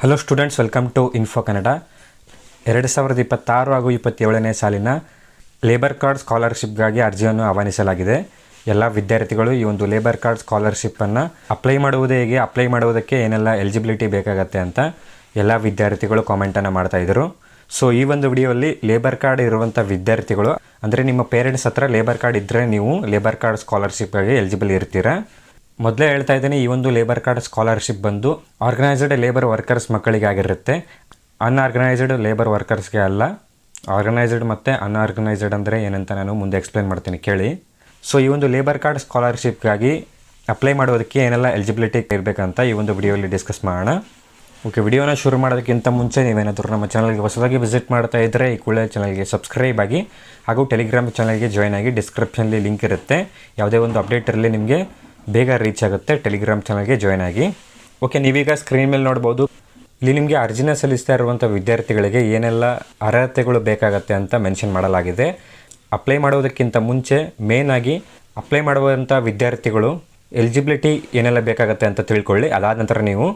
Hello students, welcome to Info Kannada. 2026 ಹಾಗೂ 27ನೇ ಸಾಲಿನ labour card ಸ್ಕಾಲರ್ಶಿಪ್ಗಾಗಿ ಅರ್ಜಿಯನ್ನು ಆಹ್ವಾನಿಸಲಾಗಿದೆ. ಎಲ್ಲ ವಿದ್ಯಾರ್ಥಿಗಳು ಈ ಒಂದು ಲೇಬರ್ ಕಾರ್ಡ್ ಸ್ಕಾಲರ್ಶಿಪ್ಪನ್ನು ಅಪ್ಲೈ ಮಾಡುವುದಕ್ಕೆ ಏನೆಲ್ಲ ಎಲಿಜಿಬಿಲಿಟಿ ಬೇಕಾಗತ್ತೆ ಅಂತ ಎಲ್ಲ ವಿದ್ಯಾರ್ಥಿಗಳು ಕಾಮೆಂಟನ್ನು ಮಾಡ್ತಾಯಿದ್ರು. ಸೊ ಈ ಒಂದು ವಿಡಿಯೋಲ್ಲಿ ಲೇಬರ್ ಕಾರ್ಡ್ ಇರುವಂಥ ವಿದ್ಯಾರ್ಥಿಗಳು, ಅಂದರೆ ನಿಮ್ಮ ಪೇರೆಂಟ್ಸ್ ಹತ್ರ ಲೇಬರ್ ಕಾರ್ಡ್ ಇದ್ದರೆ ನೀವು ಲೇಬರ್ ಕಾರ್ಡ್ ಸ್ಕಾಲರ್ಶಿಪ್ಗಾಗಿ ಎಲಿಜಿಬಲ್ ಇರ್ತೀರಾ. ಮೊದಲೇ ಹೇಳ್ತಾ ಇದ್ದೀನಿ, ಈ ಒಂದು ಲೇಬರ್ ಕಾರ್ಡ್ ಸ್ಕಾಲರ್ಶಿಪ್ ಬಂದು ಆರ್ಗನೈಸ್ಡ್ ಲೇಬರ್ ವರ್ಕರ್ಸ್ ಮಕ್ಕಳಿಗೆ ಆಗಿರುತ್ತೆ, ಅನ್ಆರ್ಗನೈಸ್ಡ್ ಲೇಬರ್ ವರ್ಕರ್ಸ್ಗೆ ಅಲ್ಲ. ಆರ್ಗನೈಸ್ಡ್ ಮತ್ತು ಅನ್ಆರ್ಗನೈಸ್ಡ್ ಅಂದರೆ ಏನಂತ ನಾನು ಮುಂದೆ ಎಕ್ಸ್ಪ್ಲೇನ್ ಮಾಡ್ತೀನಿ, ಕೇಳಿ. ಸೊ ಈ ಒಂದು ಲೇಬರ್ ಕಾರ್ಡ್ ಸ್ಕಾಲರ್ಶಿಪ್ಗಾಗಿ ಅಪ್ಲೈ ಮಾಡೋದಕ್ಕೆ ಏನೆಲ್ಲ ಎಲಿಜಿಬಿಲಿಟಿ ಇರಬೇಕಂತ ಈ ಒಂದು ವಿಡಿಯೋಲಿ ಡಿಸ್ಕಸ್ ಮಾಡೋಣ. ಓಕೆ, ವಿಡಿಯೋನ ಶುರು ಮಾಡೋದಕ್ಕಿಂತ ಮುಂಚೆ ನೀವೇನಾದರೂ ನಮ್ಮ ಚಾನಲ್ಗೆ ಹೊಸದಾಗಿ ವಿಸಿಟ್ ಮಾಡ್ತಾ ಇದ್ದರೆ ಈ ಕೂಡಲೇ ಚಾನಲ್ಗೆ ಸಬ್ಸ್ಕ್ರೈಬ್ ಆಗಿ ಹಾಗೂ ಟೆಲಿಗ್ರಾಮ್ ಚಾನಲ್ಗೆ ಜಾಯ್ನ್ ಆಗಿ. ಡಿಸ್ಕ್ರಿಪ್ಷನಲ್ಲಿ ಲಿಂಕ್ ಇರುತ್ತೆ. ಯಾವುದೇ ಒಂದು ಅಪ್ಡೇಟ್ ಇರಲಿ ನಿಮಗೆ ಬೇಗ ರೀಚ್ ಆಗುತ್ತೆ. ಟೆಲಿಗ್ರಾಮ್ ಚಾನಲ್ಗೆ ಜಾಯ್ನ್ ಆಗಿ. ಓಕೆ, ನೀವೀಗ ಸ್ಕ್ರೀನ್ ಮೇಲೆ ನೋಡ್ಬೋದು, ಇಲ್ಲಿ ನಿಮಗೆ ಅರ್ಜಿನ ಸಲ್ಲಿಸ್ತಾ ಇರುವಂಥ ವಿದ್ಯಾರ್ಥಿಗಳಿಗೆ ಏನೆಲ್ಲ ಅರ್ಹತೆಗಳು ಬೇಕಾಗತ್ತೆ ಅಂತ ಮೆನ್ಷನ್ ಮಾಡಲಾಗಿದೆ. ಅಪ್ಲೈ ಮಾಡೋದಕ್ಕಿಂತ ಮುಂಚೆ ಮೇಯ್ನಾಗಿ ಅಪ್ಲೈ ಮಾಡುವಂಥ ವಿದ್ಯಾರ್ಥಿಗಳು ಎಲಿಜಿಬಿಲಿಟಿ ಏನೆಲ್ಲ ಬೇಕಾಗತ್ತೆ ಅಂತ ತಿಳ್ಕೊಳ್ಳಿ. ಅದಾದ ನಂತರ ನೀವು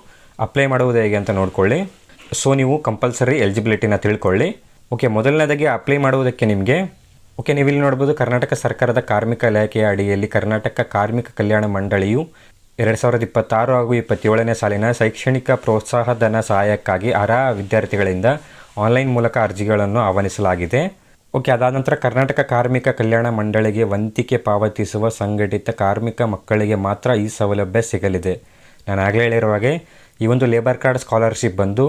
ಅಪ್ಲೈ ಮಾಡುವುದು ಹೇಗೆ ಅಂತ ನೋಡ್ಕೊಳ್ಳಿ. ಸೊ ನೀವು ಕಂಪಲ್ಸರಿ ಎಲಿಜಿಬಿಲಿಟಿನ ತಿಳ್ಕೊಳ್ಳಿ. ಓಕೆ, ಮೊದಲನೇದಾಗಿ ಅಪ್ಲೈ ಮಾಡುವುದಕ್ಕೆ ನಿಮಗೆ ನೀವಿಲ್ಲಿ ನೋಡ್ಬೋದು, ಕರ್ನಾಟಕ ಸರ್ಕಾರದ ಕಾರ್ಮಿಕ ಇಲಾಖೆಯ ಅಡಿಯಲ್ಲಿ ಕರ್ನಾಟಕ ಕಾರ್ಮಿಕ ಕಲ್ಯಾಣ ಮಂಡಳಿಯು 2026 ಹಾಗೂ 27ನೇ ಸಾಲಿನ ಶೈಕ್ಷಣಿಕ ಪ್ರೋತ್ಸಾಹಧನ ಸಹಾಯಕ್ಕಾಗಿ ಅರ್ಹ ವಿದ್ಯಾರ್ಥಿಗಳಿಂದ ಆನ್ಲೈನ್ ಮೂಲಕ ಅರ್ಜಿಗಳನ್ನು ಆಹ್ವಾನಿಸಲಾಗಿದೆ. ಓಕೆ, ಅದಾದ ನಂತರ ಕರ್ನಾಟಕ ಕಾರ್ಮಿಕ ಕಲ್ಯಾಣ ಮಂಡಳಿಗೆ ವಂತಿಕೆ ಪಾವತಿಸುವ ಸಂಘಟಿತ ಕಾರ್ಮಿಕ ಮಕ್ಕಳಿಗೆ ಮಾತ್ರ ಈ ಸೌಲಭ್ಯ ಸಿಗಲಿದೆ. ನಾನು ಆಗಲೇ ಹೇಳಿರುವ ಹಾಗೆ ಈ ಒಂದು ಲೇಬರ್ ಕಾರ್ಡ್ ಸ್ಕಾಲರ್ಶಿಪ್ ಬಂದು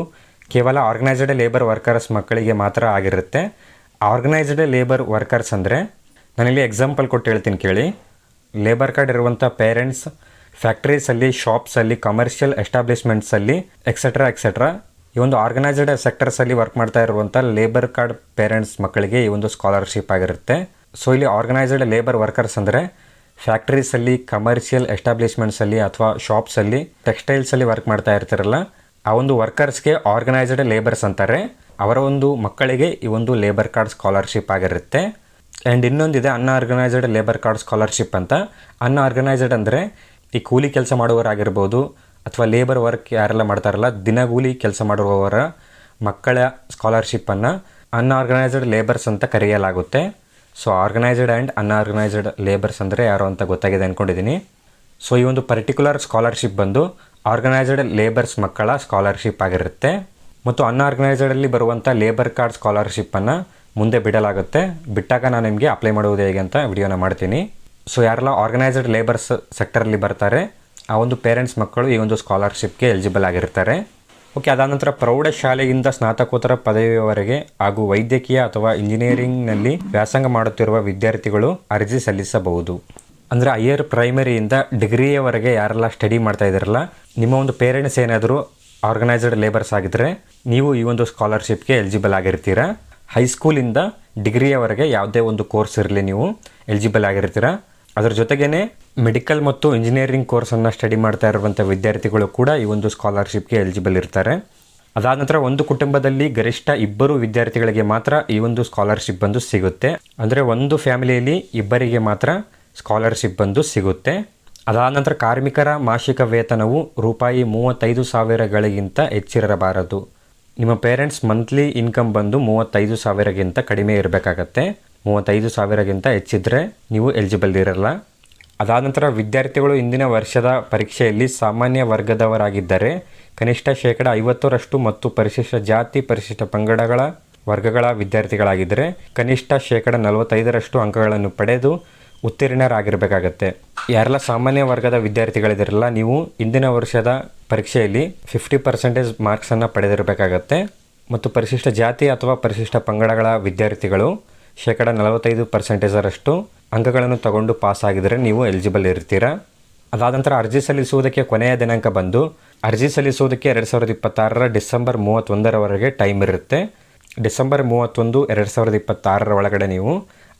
ಕೇವಲ ಆರ್ಗನೈಸ್ಡ್ ಲೇಬರ್ ವರ್ಕರ್ಸ್ ಮಕ್ಕಳಿಗೆ ಮಾತ್ರ ಆಗಿರುತ್ತೆ. ಆರ್ಗನೈಸ್ಡ್ ಲೇಬರ್ ವರ್ಕರ್ಸ್ ಅಂದರೆ ನಾನಿಲ್ಲಿ ಎಕ್ಸಾಂಪಲ್ ಕೊಟ್ಟು ಹೇಳ್ತೀನಿ, ಕೇಳಿ. ಲೇಬರ್ ಕಾರ್ಡ್ ಇರುವಂಥ ಪೇರೆಂಟ್ಸ್ ಫ್ಯಾಕ್ಟ್ರೀಸಲ್ಲಿ, ಶಾಪ್ಸಲ್ಲಿ, ಕಮರ್ಷಿಯಲ್ ಎಸ್ಟಾಬ್ಲಿಷ್ಮೆಂಟ್ಸಲ್ಲಿ ಎಕ್ಸೆಟ್ರಾ ಈ ಒಂದು ಆರ್ಗನೈಸ್ಡ್ ಸೆಕ್ಟರ್ಸಲ್ಲಿ ವರ್ಕ್ ಮಾಡ್ತಾ ಇರುವಂಥ ಲೇಬರ್ ಕಾರ್ಡ್ ಪೇರೆಂಟ್ಸ್ ಮಕ್ಕಳಿಗೆ ಈ ಒಂದು ಸ್ಕಾಲರ್ಶಿಪ್ ಆಗಿರುತ್ತೆ. ಸೊ ಇಲ್ಲಿ ಆರ್ಗನೈಸ್ಡ್ ಲೇಬರ್ ವರ್ಕರ್ಸ್ ಅಂದರೆ ಫ್ಯಾಕ್ಟ್ರೀಸಲ್ಲಿ, ಕಮರ್ಷಿಯಲ್ ಎಸ್ಟಾಬ್ಲಿಷ್ಮೆಂಟ್ಸಲ್ಲಿ ಅಥವಾ ಶಾಪ್ಸಲ್ಲಿ, ಟೆಕ್ಸ್ಟೈಲ್ಸಲ್ಲಿ ವರ್ಕ್ ಮಾಡ್ತಾ ಇರ್ತಾರಲ್ಲ, ಆ ಒಂದು ವರ್ಕರ್ಸ್ಗೆ ಆರ್ಗನೈಸ್ಡ್ ಲೇಬರ್ಸ್ ಅಂತಾರೆ. ಅವರ ಒಂದು ಮಕ್ಕಳಿಗೆ ಈ ಒಂದು ಲೇಬರ್ ಕಾರ್ಡ್ ಸ್ಕಾಲರ್ಶಿಪ್ ಆಗಿರುತ್ತೆ. ಆ್ಯಂಡ್ ಇನ್ನೊಂದಿದೆ ಅನ್ಆರ್ಗನೈಸ್ಡ್ ಲೇಬರ್ ಕಾರ್ಡ್ ಸ್ಕಾಲರ್ಶಿಪ್ ಅಂತ. ಅನ್ಆರ್ಗನೈಸ್ಡ್ ಅಂದರೆ ಈ ಕೂಲಿ ಕೆಲಸ ಮಾಡುವವರಾಗಿರ್ಬೋದು ಅಥವಾ ಲೇಬರ್ ವರ್ಕ್ ಯಾರೆಲ್ಲ ಮಾಡ್ತಾರಲ್ಲ, ದಿನಗೂಲಿ ಕೆಲಸ ಮಾಡುವವರ ಮಕ್ಕಳ ಸ್ಕಾಲರ್ಶಿಪ್ಪನ್ನು ಅನ್ಆರ್ಗನೈಸ್ಡ್ ಲೇಬರ್ಸ್ ಅಂತ ಕರೆಯಲಾಗುತ್ತೆ. So organised and unorganised labours ಅಂದರೆ ಯಾರು ಅಂತ ಗೊತ್ತಾಗಿದೆ ಅಂದ್ಕೊಂಡಿದ್ದೀನಿ. ಸೊ ಈ ಒಂದು ಪರ್ಟಿಕ್ಯುಲರ್ ಸ್ಕಾಲರ್ಶಿಪ್ ಬಂದು ಆರ್ಗನೈಸ್ಡ್ ಲೇಬರ್ಸ್ ಮಕ್ಕಳ ಸ್ಕಾಲರ್ಶಿಪ್ ಆಗಿರುತ್ತೆ. ಮತ್ತು ಅನ್ಆರ್ಗನೈಸ್ಡಲ್ಲಿ ಬರುವಂಥ ಲೇಬರ್ ಕಾರ್ಡ್ ಸ್ಕಾಲರ್ಶಿಪ್ಪನ್ನು ಮುಂದೆ ಬಿಡಲಾಗುತ್ತೆ. ಬಿಟ್ಟಾಗ ನಾನು ನಿಮಗೆ ಅಪ್ಲೈ ಮಾಡುವುದು ಹೇಗೆ ಅಂತ ವಿಡಿಯೋನ ಮಾಡ್ತೀನಿ. ಸೊ ಯಾರೆಲ್ಲ ಆರ್ಗನೈಸ್ಡ್ ಲೇಬರ್ಸ್ ಸೆಕ್ಟರಲ್ಲಿ ಬರ್ತಾರೆ ಆ ಒಂದು ಪೇರೆಂಟ್ಸ್ ಮಕ್ಕಳು ಈ ಒಂದು ಸ್ಕಾಲರ್ಶಿಪ್ಗೆ ಎಲಿಜಿಬಲ್ ಆಗಿರ್ತಾರೆ. ಓಕೆ, ಅದಾದ ನಂತರ ಪ್ರೌಢಶಾಲೆಯಿಂದ ಸ್ನಾತಕೋತ್ತರ ಪದವಿಯವರೆಗೆ ಹಾಗೂ ವೈದ್ಯಕೀಯ ಅಥವಾ ಇಂಜಿನಿಯರಿಂಗ್ನಲ್ಲಿ ವ್ಯಾಸಂಗ ಮಾಡುತ್ತಿರುವ ವಿದ್ಯಾರ್ಥಿಗಳು ಅರ್ಜಿ ಸಲ್ಲಿಸಬಹುದು. ಅಂದರೆ ಹೈಯರ್ ಪ್ರೈಮರಿಯಿಂದ ಡಿಗ್ರಿಯವರೆಗೆ ಯಾರೆಲ್ಲ ಸ್ಟಡಿ ಮಾಡ್ತಾ ಇದ್ದಾರಲ್ಲ, ನಿಮ್ಮ ಒಂದು ಪೇರೆಂಟ್ಸ್ ಏನಾದರೂ ಆರ್ಗನೈಸ್ಡ್ ಲೇಬರ್ಸ್ ಆಗಿದ್ದರೆ ನೀವು ಈ ಒಂದು ಸ್ಕಾಲರ್ಶಿಪ್ಗೆ ಎಲಿಜಿಬಲ್ ಆಗಿರ್ತೀರಾ. ಹೈಸ್ಕೂಲಿಂದ ಡಿಗ್ರಿಯವರೆಗೆ ಯಾವುದೇ ಒಂದು ಕೋರ್ಸ್ ಇರಲಿ ನೀವು ಎಲಿಜಿಬಲ್ ಆಗಿರ್ತೀರ. ಅದರ ಜೊತೆಗೇ ಮೆಡಿಕಲ್ ಮತ್ತು ಇಂಜಿನಿಯರಿಂಗ್ ಕೋರ್ಸನ್ನು ಸ್ಟಡಿ ಮಾಡ್ತಾ ಇರುವಂಥ ವಿದ್ಯಾರ್ಥಿಗಳು ಕೂಡ ಈ ಒಂದು ಸ್ಕಾಲರ್ಶಿಪ್ಗೆ ಎಲಿಜಿಬಲ್ ಇರ್ತಾರೆ. ಅದಾದ ನಂತರ ಒಂದು ಕುಟುಂಬದಲ್ಲಿ ಗರಿಷ್ಠ 2 ವಿದ್ಯಾರ್ಥಿಗಳಿಗೆ ಮಾತ್ರ ಈ ಒಂದು ಸ್ಕಾಲರ್ಶಿಪ್ ಬಂದು ಸಿಗುತ್ತೆ. ಅಂದರೆ ಒಂದು ಫ್ಯಾಮಿಲಿಯಲ್ಲಿ 2 ಮಾತ್ರ ಸ್ಕಾಲರ್ಶಿಪ್ ಬಂದು ಸಿಗುತ್ತೆ. ಅದಾದ ನಂತರ ಕಾರ್ಮಿಕರ ಮಾಸಿಕ ವೇತನವು ₹35,000ಗಳಿಗಿಂತ ಹೆಚ್ಚಿರಬಾರದು. ನಿಮ್ಮ ಪೇರೆಂಟ್ಸ್ ಮಂತ್ಲಿ ಇನ್ಕಮ್ ಬಂದು 35,000ಗಿಂತ ಕಡಿಮೆ ಇರಬೇಕಾಗತ್ತೆ. 35,000ಗಿಂತ ಹೆಚ್ಚಿದ್ರೆ ನೀವು ಎಲಿಜಿಬಲ್ ಇರಲ್ಲ. ಅದಾದ ನಂತರ ವಿದ್ಯಾರ್ಥಿಗಳು ಇಂದಿನ ವರ್ಷದ ಪರೀಕ್ಷೆಯಲ್ಲಿ ಸಾಮಾನ್ಯ ವರ್ಗದವರಾಗಿದ್ದರೆ ಕನಿಷ್ಠ 50% ಮತ್ತು ಪರಿಶಿಷ್ಟ ಜಾತಿ, ಪರಿಶಿಷ್ಟ ಪಂಗಡಗಳ ವರ್ಗಗಳ ವಿದ್ಯಾರ್ಥಿಗಳಾಗಿದ್ದರೆ ಕನಿಷ್ಠ 45% ಅಂಕಗಳನ್ನು ಪಡೆದು ಉತ್ತೀರ್ಣರಾಗಿರಬೇಕಾಗತ್ತೆ. ಯಾರೆಲ್ಲ ಸಾಮಾನ್ಯ ವರ್ಗದ ವಿದ್ಯಾರ್ಥಿಗಳಿದಿರಲ್ಲ, ನೀವು ಇಂದಿನ ವರ್ಷದ ಪರೀಕ್ಷೆಯಲ್ಲಿ 50% ಮಾರ್ಕ್ಸನ್ನು ಪಡೆದಿರಬೇಕಾಗತ್ತೆ. ಮತ್ತು ಪರಿಶಿಷ್ಟ ಜಾತಿ ಅಥವಾ ಪರಿಶಿಷ್ಟ ಪಂಗಡಗಳ ವಿದ್ಯಾರ್ಥಿಗಳು 45% ಅಂಕಗಳನ್ನು ತಗೊಂಡು ಪಾಸ್ ಆಗಿದರೆ ನೀವು ಎಲಿಜಿಬಲ್ ಇರ್ತೀರಾ. ಅದಾದ ನಂತರ ಅರ್ಜಿ ಸಲ್ಲಿಸುವುದಕ್ಕೆ ಕೊನೆಯ ದಿನಾಂಕ ಬಂದು ಅರ್ಜಿ ಸಲ್ಲಿಸುವುದಕ್ಕೆ 2026 ಡಿಸೆಂಬರ್ 31ರವರೆಗೆ ಟೈಮ್ ಇರುತ್ತೆ. ಡಿಸೆಂಬರ್ 31, 2026 ಒಳಗಡೆ ನೀವು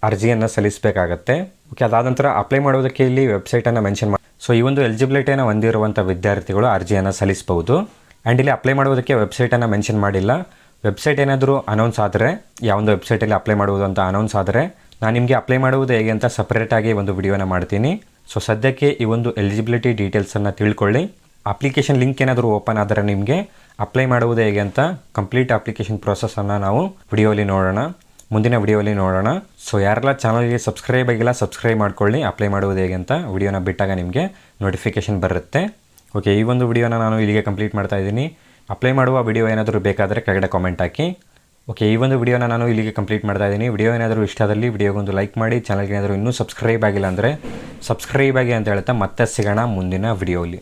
ಅರ್ಜಿಯನ್ನು ಸಲ್ಲಿಸಬೇಕಾಗತ್ತೆ. ಓಕೆ, ಅದಾದ ನಂತರ ಅಪ್ಲೈ ಮಾಡೋದಕ್ಕೆ ಇಲ್ಲಿ ವೆಬ್ಸೈಟನ್ನು ಮೆನ್ಷನ್ ಮಾಡಿ. ಸೊ ಈ ಒಂದು ಎಲಿಜಿಬಿಲಿಟಿಯನ್ನು ಹೊಂದಿರುವಂಥ ವಿದ್ಯಾರ್ಥಿಗಳು ಅರ್ಜಿಯನ್ನು ಸಲ್ಲಿಸಬಹುದು. ಆ್ಯಂಡ್ ಇಲ್ಲಿ ಅಪ್ಲೈ ಮಾಡೋದಕ್ಕೆ ವೆಬ್ಸೈಟನ್ನು ಮೆನ್ಷನ್ ಮಾಡಿಲ್ಲ. ವೆಬ್ಸೈಟ್ ಏನಾದರೂ ಅನೌನ್ಸ್ ಆದರೆ, ಯಾವೊಂದು ವೆಬ್ಸೈಟಲ್ಲಿ ಅಪ್ಲೈ ಮಾಡುವುದು ಅಂತ ಅನೌನ್ಸ್ ಆದರೆ ನಾನು ನಿಮಗೆ ಅಪ್ಲೈ ಮಾಡುವುದು ಹೇಗೆ ಅಂತ ಸಪ್ರೇಟಾಗಿ ಒಂದು ವಿಡಿಯೋನ ಮಾಡ್ತೀನಿ. ಸೊ ಸದ್ಯಕ್ಕೆ ಈ ಒಂದು ಎಲಿಜಿಬಿಲಿಟಿ ಡೀಟೇಲ್ಸನ್ನು ತಿಳ್ಕೊಳ್ಳಿ. ಅಪ್ಲಿಕೇಶನ್ ಲಿಂಕ್ ಏನಾದರೂ ಓಪನ್ ಆದರೆ ನಿಮಗೆ ಅಪ್ಲೈ ಮಾಡುವುದು ಹೇಗೆ ಅಂತ ಕಂಪ್ಲೀಟ್ ಅಪ್ಲಿಕೇಶನ್ ಪ್ರೋಸೆಸ್ಸನ್ನು ನಾವು ಮುಂದಿನ ವಿಡಿಯೋಲಿ ನೋಡೋಣ. ಸೊ ಯಾರೆಲ್ಲ ಚಾನಲ್ಗೆ ಸಬ್ಸ್ಕ್ರೈಬ್ ಆಗಿಲ್ಲ ಸಬ್ಸ್ಕ್ರೈಬ್ ಮಾಡ್ಕೊಳ್ಳಿ. ಅಪ್ಲೈ ಮಾಡುವುದು ಹೇಗೆ ಅಂತ ವಿಡಿಯೋನ ಬಿಟ್ಟಾಗ ನಿಮಗೆ ನೋಟಿಫಿಕೇಷನ್ ಬರುತ್ತೆ. ಓಕೆ, ಈ ಒಂದು ವಿಡಿಯೋನ ನಾನು ಇಲ್ಲಿಗೆ ಕಂಪ್ಲೀಟ್ ಮಾಡ್ತಾ ಇದ್ದೀನಿ. ಅಪ್ಲೈ ಮಾಡುವ ವಿಡಿಯೋ ಏನಾದರೂ ಬೇಕಾದರೆ ಕೆಳಗಡೆ ಕಾಮೆಂಟ್ ಹಾಕಿ. ಓಕೆ, ಈ ಒಂದು ವಿಡಿಯೋನ ನಾನು ಇಲ್ಲಿಗೆ ಕಂಪ್ಲೀಟ್ ಮಾಡ್ತಾ ಇದ್ದೀನಿ. ವಿಡಿಯೋ ಏನಾದರೂ ಇಷ್ಟ ಆದಲ್ಲಿ ವಿಡಿಯೋಗೊಂದು ಲೈಕ್ ಮಾಡಿ. ಚಾನಲ್ಗೆ ಏನಾದರೂ ಇನ್ನೂ ಸಬ್ಸ್ಕ್ರೈಬ್ ಆಗಿಲ್ಲ ಅಂದರೆ ಸಬ್ಸ್ಕ್ರೈಬ್ ಆಗಿ ಅಂತ ಹೇಳ್ತಾ ಮತ್ತೆ ಸಿಗೋಣ ಮುಂದಿನ ವಿಡಿಯೋಲಿ.